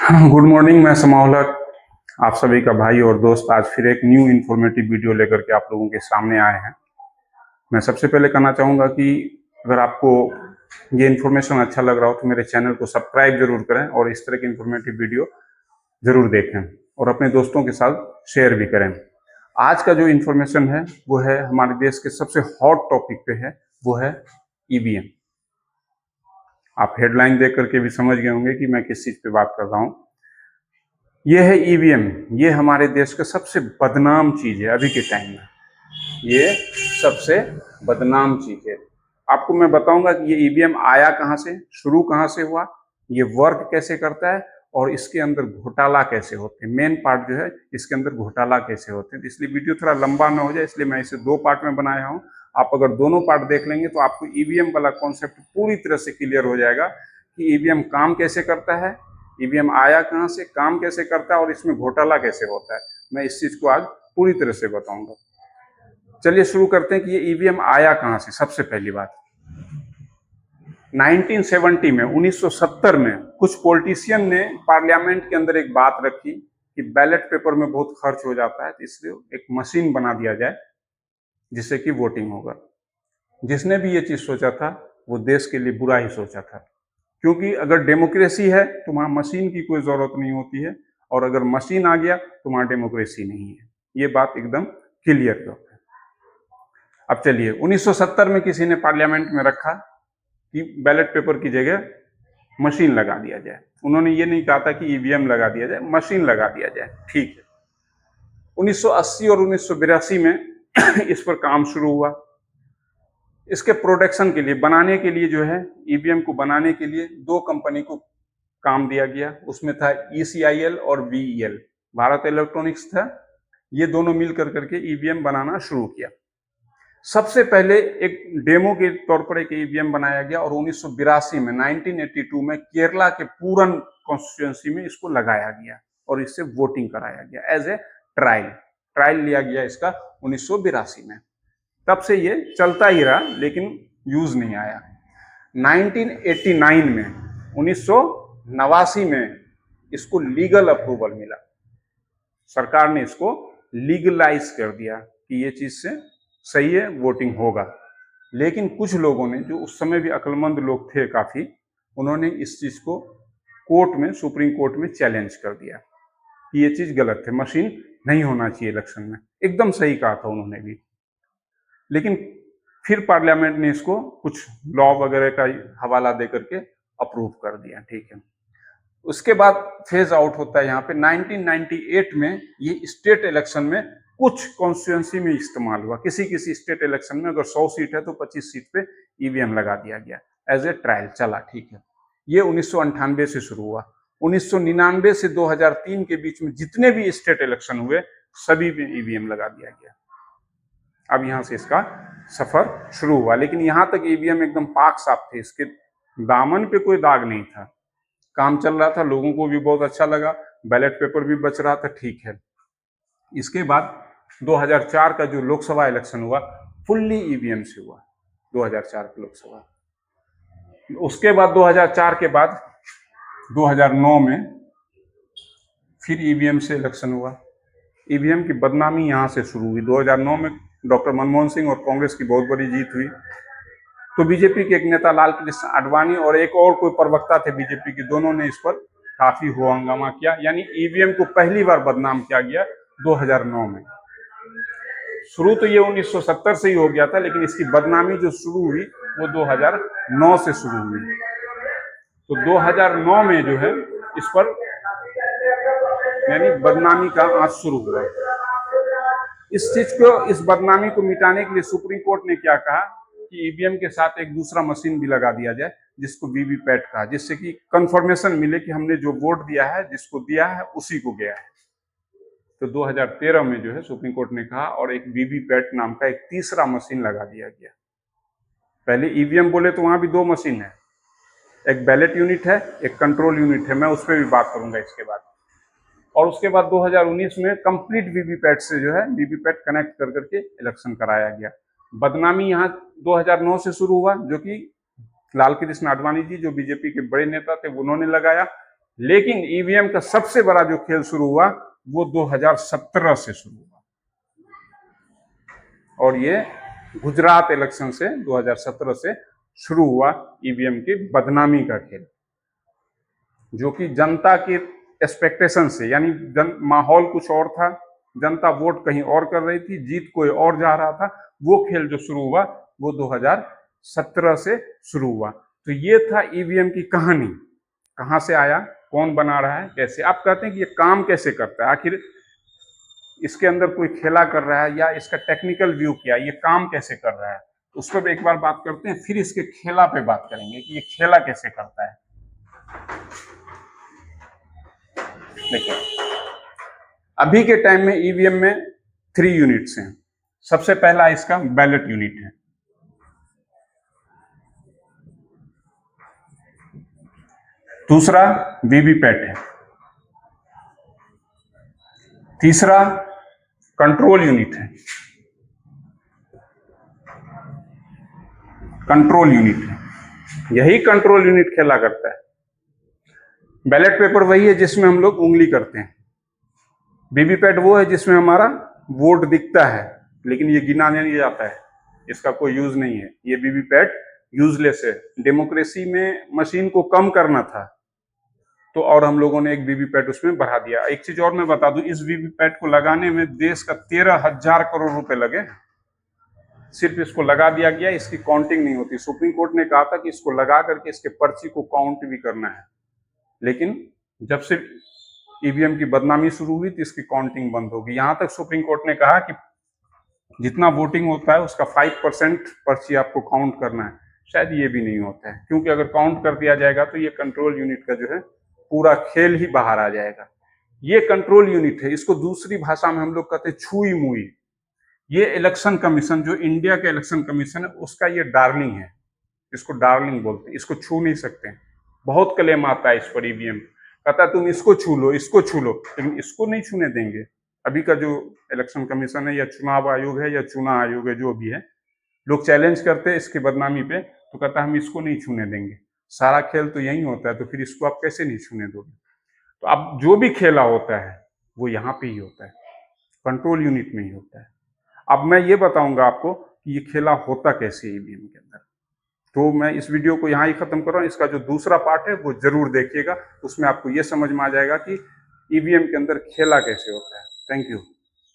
Good morning. मैं समाउलक आप सभी का भाई और दोस्त आज फिर एक न्यू इन्फॉर्मेटिव वीडियो लेकर के आप लोगों के सामने आए हैं। मैं सबसे पहले कहना चाहूँगा कि अगर आपको ये इन्फॉर्मेशन अच्छा लग रहा हो तो मेरे चैनल को सब्सक्राइब जरूर करें और इस तरह की इन्फॉर्मेटिव वीडियो जरूर देखें और अपने दोस्तों के साथ शेयर भी करें। आज का जो इन्फॉर्मेशन है वो है हमारे देश के सबसे हॉट टॉपिक पे है, वो है ईवीएम। आप हेडलाइन देख करके भी समझ गए होंगे कि मैं किस चीज पे बात कर रहा हूँ। ये है ईवीएम। ये हमारे देश का सबसे बदनाम चीज है अभी के टाइम में। ये सबसे बदनाम चीज है। आपको मैं बताऊंगा कि ये ईवीएम आया कहाँ से, शुरू कहाँ से हुआ, ये वर्क कैसे करता है और इसके अंदर घोटाला कैसे होते हैं। मेन पार्ट जो है इसके अंदर घोटाला कैसे होते हैं। इसलिए वीडियो थोड़ा लंबा ना हो जाए, इसलिए मैं इसे दो पार्ट में बनाया हूँ। आप अगर दोनों पार्ट देख लेंगे तो आपको ईवीएम वाला कॉन्सेप्ट पूरी तरह से क्लियर हो जाएगा कि ईवीएम काम कैसे करता है, ईवीएम आया कहाँ से, काम कैसे करता है और इसमें घोटाला कैसे होता है। मैं इस चीज को आज पूरी तरह से बताऊंगा। चलिए शुरू करते हैं कि ये ईवीएम आया कहाँ से। सबसे पहली बात, 1970 में 1970 में कुछ पॉलिटिशियन ने पार्लियामेंट के अंदर एक बात रखी कि बैलेट पेपर में बहुत खर्च हो जाता है, तो इसलिए एक मशीन बना दिया जाए जिससे कि वोटिंग होगा। जिसने भी ये चीज सोचा था वो देश के लिए बुरा ही सोचा था, क्योंकि अगर डेमोक्रेसी है तो वहां मशीन की कोई जरूरत नहीं होती है, और अगर मशीन आ गया तो वहां डेमोक्रेसी नहीं है। ये बात एकदम क्लियर है। अब चलिए 1970 में किसी ने पार्लियामेंट में रखा कि बैलेट पेपर की जगह मशीन लगा दिया जाए। उन्होंने ये नहीं कहा था कि ईवीएम लगा दिया जाए, मशीन लगा दिया जाए। ठीक है। 1980 और 1982 में इस पर काम शुरू हुआ। इसके प्रोडक्शन के लिए, बनाने के लिए जो है, ईवीएम को बनाने के लिए दो कंपनी को काम दिया गया। उसमें था ईसीआईएल और वीईएल, भारत इलेक्ट्रॉनिक्स था। ये दोनों मिल करके ईवीएम बनाना शुरू किया। सबसे पहले एक डेमो के तौर पर एक ईवीएम बनाया गया और 1982 में 1982 में केरला के पूरन कॉन्स्टिट्यूएंसी में इसको लगाया गया और इससे वोटिंग कराया गया एज ए ट्रायल। ट्रायल लिया गया इसका 1982 में। तब से ये चलता ही रहा लेकिन यूज नहीं आया। 1989 में 1989 में इसको लीगल अप्रूवल मिला। सरकार ने इसको लीगलाइज कर दिया कि ये चीज से सही है, वोटिंग होगा। लेकिन कुछ लोगों ने, जो उस समय भी अक्लमंद लोग थे काफी, उन्होंने इस चीज को कोर्ट में, सुप्रीम कोर्ट में चैलेंज कर दिया कि ये चीज गलत है, मशीन नहीं होना चाहिए इलेक्शन में। एकदम सही कहा था उन्होंने भी। लेकिन फिर पार्लियामेंट ने इसको कुछ लॉ वगैरह का हवाला देकर के अप्रूव कर दिया। ठीक है। उसके बाद फेज आउट होता है यहाँ पे 1998 में। ये स्टेट इलेक्शन में कुछ कॉन्स्टिट्यूएंसी में इस्तेमाल हुआ। किसी किसी स्टेट इलेक्शन में अगर 100 सीट है तो 25 सीट पे ईवीएम लगा दिया गया एज ए ट्रायल, चला। ठीक है। ये 1998 से शुरू हुआ। 1999 से 2003 के बीच में जितने भी स्टेट इलेक्शन हुए सभी में ईवीएम लगा दिया गया। अब यहां से इसका सफर शुरू हुआ। लेकिन यहां तक ईवीएम एकदम पाक साफ थे, इसके दामन पे कोई दाग नहीं था। काम चल रहा था, लोगों को भी बहुत अच्छा लगा, बैलेट पेपर भी बच रहा था। ठीक है। इसके बाद 2004 का जो लोकसभा इलेक्शन हुआ फुल्ली ईवीएम से हुआ। 2004 की लोकसभा। उसके बाद 2004 के बाद 2009 में फिर ईवीएम से इलेक्शन हुआ। ईवीएम की बदनामी यहां से शुरू हुई। 2009 में डॉक्टर मनमोहन सिंह और कांग्रेस की बहुत बड़ी जीत हुई। तो बीजेपी के एक नेता लाल कृष्ण आडवाणी और एक और कोई प्रवक्ता थे बीजेपी के, दोनों ने इस पर काफी हो हंगामा किया। यानी ईवीएम को पहली बार बदनाम किया गया 2009 में। शुरू तो ये 1970 से ही हो गया था, लेकिन इसकी बदनामी जो शुरू हुई वो 2009 से शुरू हुई। तो 2009 में जो है इस पर यानी बदनामी का आंच शुरू हुआ। इस चीज को, इस बदनामी को मिटाने के लिए सुप्रीम कोर्ट ने क्या कहा कि ईवीएम के साथ एक दूसरा मशीन भी लगा दिया जाए जिसको वीवीपैट कहा, जिससे कि कंफर्मेशन मिले कि हमने जो वोट दिया है, जिसको दिया है उसी को गया है। तो 2013 में जो है सुप्रीम कोर्ट ने कहा और एक वीवीपैट नाम का एक तीसरा मशीन लगा दिया गया। पहले ईवीएम बोले तो वहां भी दो मशीन है, एक बैलेट यूनिट है, एक कंट्रोल यूनिट है। मैं उस पर भी बात करूंगा इसके बाद। और उसके बाद 2019 में कंप्लीट वीवीपैट से जो है वीवीपैट कनेक्ट कर करके इलेक्शन कराया गया। बदनामी यहाँ 2009 से शुरू हुआ, जो कि लाल कृष्ण आडवाणी जी, जो बीजेपी के बड़े नेता थे, उन्होंने लगाया। लेकिन ईवीएम का सबसे बड़ा जो खेल शुरू हुआ वो 2017 से शुरू हुआ, और ये गुजरात इलेक्शन से 2017 से शुरू हुआ ईवीएम की बदनामी का खेल, जो कि जनता की एक्सपेक्टेशन से, यानी माहौल कुछ और था, जनता वोट कहीं और कर रही थी, जीत कोई और जा रहा था, वो खेल जो शुरू हुआ वो 2017 से शुरू हुआ। तो ये था ईवीएम की कहानी, कहाँ से आया, कौन बना रहा है, कैसे। आप कहते हैं कि ये काम कैसे करता है, आखिर इसके अंदर कोई खेला कर रहा है या इसका टेक्निकल व्यू क्या, ये काम कैसे कर रहा है, उस पर एक बार बात करते हैं, फिर इसके खेला पे बात करेंगे कि ये खेला कैसे करता है। देखिए, अभी के टाइम में ईवीएम में 3 यूनिट्स हैं। सबसे पहला इसका बैलेट यूनिट है, दूसरा वीवीपैट है, तीसरा कंट्रोल यूनिट है, कंट्रोल यूनिट है। यही कंट्रोल यूनिट खेला करता है। बैलेट पेपर वही है जिसमें हम लोग उंगली करते हैं, वीवीपैट वो है जिसमें हमारा वोट दिखता है लेकिन ये गिना नहीं जाता है, इसका कोई यूज नहीं है, ये वीवीपैट यूजलेस है। डेमोक्रेसी में मशीन को कम करना था तो और हम लोगों ने एक वीवीपैट उसमें बढ़ा दिया। एक चीज और मैं बता दूं, इस वीवीपैट को लगाने में देश का 13,000 करोड़ रुपए लगे, सिर्फ इसको लगा दिया गया, इसकी काउंटिंग नहीं होती। सुप्रीम कोर्ट ने कहा था कि इसको लगा करके इसके पर्ची को काउंट भी करना है, लेकिन जब से ईवीएम की बदनामी शुरू हुई तो इसकी काउंटिंग बंद होगी। यहां तक सुप्रीम कोर्ट ने कहा कि जितना वोटिंग होता है उसका 5% पर्ची आपको काउंट करना है। शायद ये भी नहीं होता है, क्योंकि अगर काउंट कर दिया जाएगा तो ये कंट्रोल यूनिट का जो है पूरा खेल ही बाहर आ जाएगा। ये कंट्रोल यूनिट है, इसको दूसरी भाषा में हम लोग कहते हैं छुई मुई। ये इलेक्शन कमीशन, जो इंडिया का इलेक्शन कमीशन है, उसका ये डार्लिंग है, इसको डार्लिंग बोलते हैं, इसको छू नहीं सकते। बहुत क्लेम आता है इस पर ईवीएम, कहता है तुम इसको छू लो, इसको छू लो, लेकिन इसको नहीं छूने देंगे। अभी का जो इलेक्शन कमीशन है या चुनाव आयोग है या चुनाव आयोग है, जो भी है, लोग चैलेंज करते हैं इसकी बदनामी पे, तो कहता है हम इसको नहीं छूने देंगे। सारा खेल तो यही होता है, तो फिर इसको आप कैसे नहीं छूने दोगे। तो अब जो भी खेला होता है वो यहाँ पे ही होता है, कंट्रोल यूनिट में ही होता है। अब मैं ये बताऊंगा आपको कि ये खेला होता कैसे है ईवीएम के अंदर। तो मैं इस वीडियो को यहाँ ही खत्म कर रहा हूँ, इसका जो दूसरा पार्ट है वो जरूर देखिएगा, उसमें आपको ये समझ में आ जाएगा कि ईवीएम के अंदर खेला कैसे होता है। Thank you.